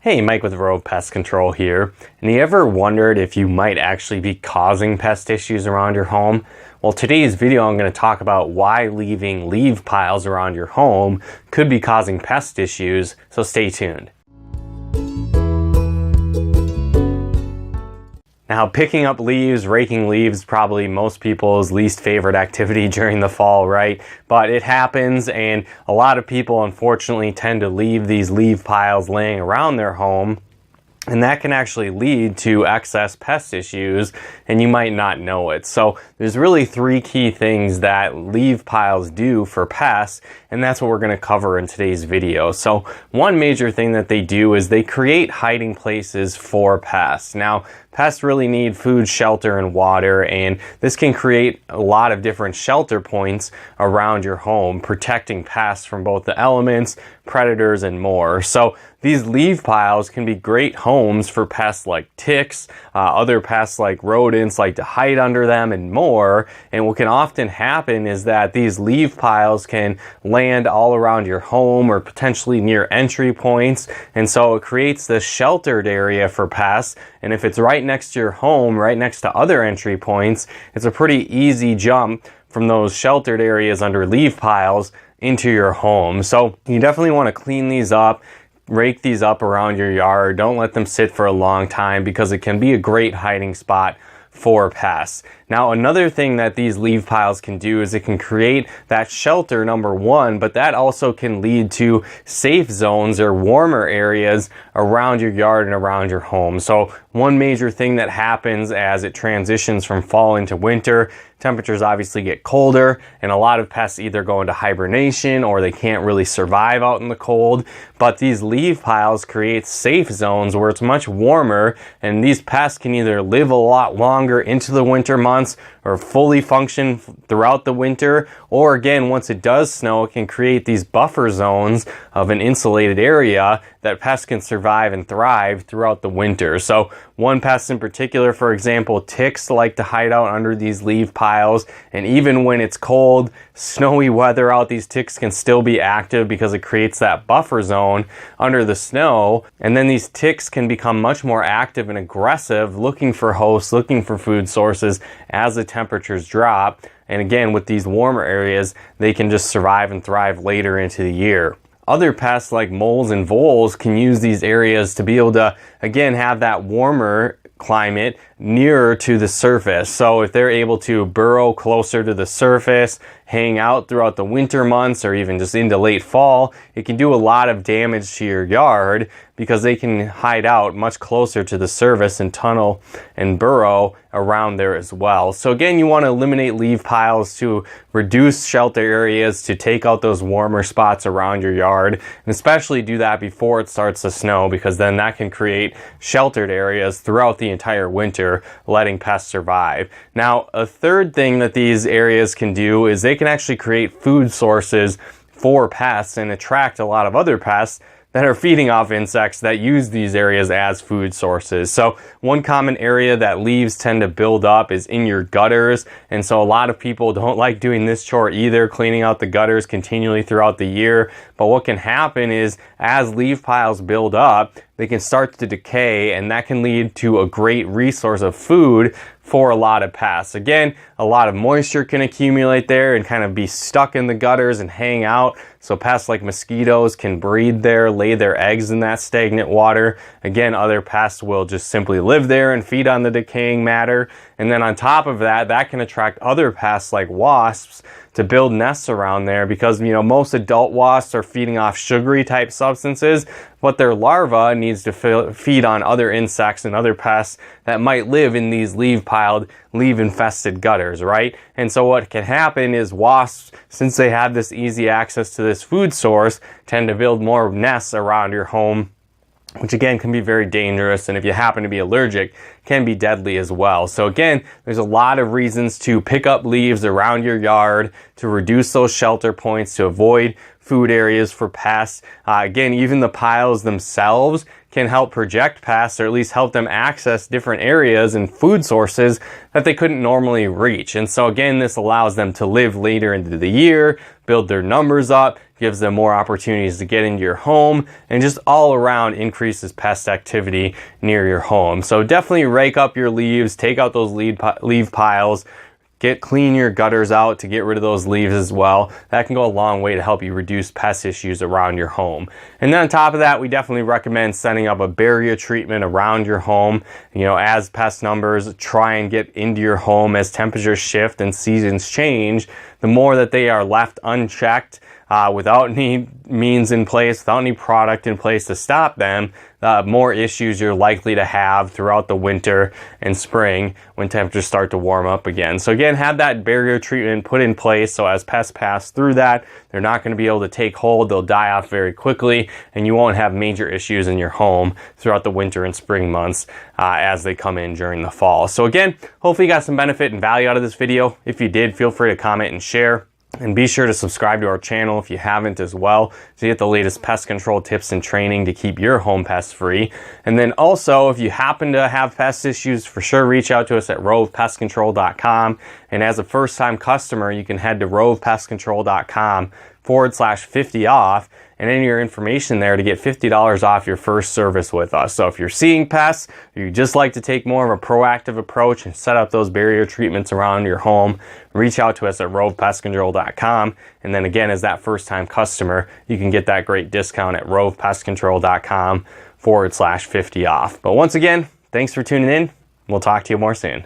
Hey, Mike with Rogue Pest Control here. And you ever wondered if you might actually be causing pest issues around your home? Well, today's video I'm going to talk about why leaving leaf piles around your home could be causing pest issues, so stay tuned. Now, picking up leaves, raking leaves, probably most people's least favorite activity during the fall, right? But it happens, and a lot of people unfortunately tend to leave these leaf piles laying around their home, and that can actually lead to excess pest issues, and you might not know it. So there's really three key things that leaf piles do for pests, and that's what we're going to cover in today's video. So one major thing that they do is they create hiding places for pests. Now, pests really need food, shelter, and water, and this can create a lot of different shelter points around your home, protecting pests from both the elements, predators, and more. So these leaf piles can be great homes for pests like ticks, other pests like rodents like to hide under them, and more. And what can often happen is that these leaf piles can land all around your home or potentially near entry points, and so it creates this sheltered area for pests. And if it's right next to your home, right next to other entry points, it's a pretty easy jump from those sheltered areas under leaf piles into your home. So you definitely want to clean these up, rake these up around your yard. Don't let them sit for a long time because it can be a great hiding spot for pests. Now, another thing that these leaf piles can do is it can create that shelter, number one, but that also can lead to safe zones or warmer areas around your yard and around your home. So one major thing that happens as it transitions from fall into winter, temperatures obviously get colder, and a lot of pests either go into hibernation or they can't really survive out in the cold. But these leaf piles create safe zones where it's much warmer, and these pests can either live a lot longer into the winter months or fully function throughout the winter, or again, once it does snow, it can create these buffer zones of an insulated area that pests can survive and thrive throughout the winter. So one pest in particular, for example, ticks like to hide out under these leaf piles, and even when it's cold, snowy weather out, these ticks can still be active because it creates that buffer zone under the snow. And then these ticks can become much more active and aggressive, looking for hosts, looking for food sources as the temperatures drop. And again, with these warmer areas, they can just survive and thrive later into the year. Other pests like moles and voles can use these areas to be able to, again, have that warmer climate nearer to the surface. So if they're able to burrow closer to the surface, hang out throughout the winter months, or even just into late fall, it can do a lot of damage to your yard because they can hide out much closer to the surface and tunnel and burrow around there as well. So again, you want to eliminate leaf piles to reduce shelter areas, to take out those warmer spots around your yard, and especially do that before it starts to snow, because then that can create sheltered areas throughout the entire winter, letting pests survive. Now, a third thing that these areas can do is they can actually create food sources for pests and attract a lot of other pests that are feeding off insects that use these areas as food sources. So one common area that leaves tend to build up is in your gutters, and so a lot of people don't like doing this chore either, cleaning out the gutters continually throughout the year. But what can happen is as leaf piles build up, they can start to decay, and that can lead to a great resource of food for a lot of pests. Again, a lot of moisture can accumulate there and kind of be stuck in the gutters and hang out. So pests like mosquitoes can breed there, lay their eggs in that stagnant water. Again, other pests will just simply live there and feed on the decaying matter. And then on top of that, that can attract other pests like wasps to build nests around there, because most adult wasps are feeding off sugary type substances, but their larva needs to feed on other insects and other pests that might live in these leaf infested gutters, right? And so what can happen is wasps, since they have this easy access to this food source, tend to build more nests around your home, which again can be very dangerous, and if you happen to be allergic, can be deadly as well. So again, there's a lot of reasons to pick up leaves around your yard to reduce those shelter points, to avoid food areas for pests. Again, even the piles themselves can help project pests, or at least help them access different areas and food sources that they couldn't normally reach. And so again, this allows them to live later into the year, build their numbers up, gives them more opportunities to get into your home, and just all around increases pest activity near your home. So definitely rake up your leaves, take out those leaf piles, clean your gutters out to get rid of those leaves as well. That can go a long way to help you reduce pest issues around your home. And then on top of that, we definitely recommend setting up a barrier treatment around your home. You know, as pest numbers try and get into your home, as temperatures shift and seasons change, the more that they are left unchecked, without any means in place, without any product in place to stop them, more issues you're likely to have throughout the winter and spring when temperatures start to warm up again. So again, have that barrier treatment put in place so as pests pass through that, they're not going to be able to take hold, they'll die off very quickly, and you won't have major issues in your home throughout the winter and spring months as they come in during the fall. So again, hopefully you got some benefit and value out of this video. If you did, feel free to comment and share. And be sure to subscribe to our channel if you haven't as well, to get the latest pest control tips and training to keep your home pests free. And then also, if you happen to have pest issues, for sure reach out to us at rovepestcontrol.com. And as a first-time customer, you can head to rovepestcontrol.com/50 off and enter your information there to get $50 off your first service with us. So if you're seeing pests, or you just like to take more of a proactive approach and set up those barrier treatments around your home, reach out to us at rovepestcontrol.com. And then again, as that first-time customer, you can get that great discount at rovepestcontrol.com/50 off. But once again, thanks for tuning in. We'll talk to you more soon.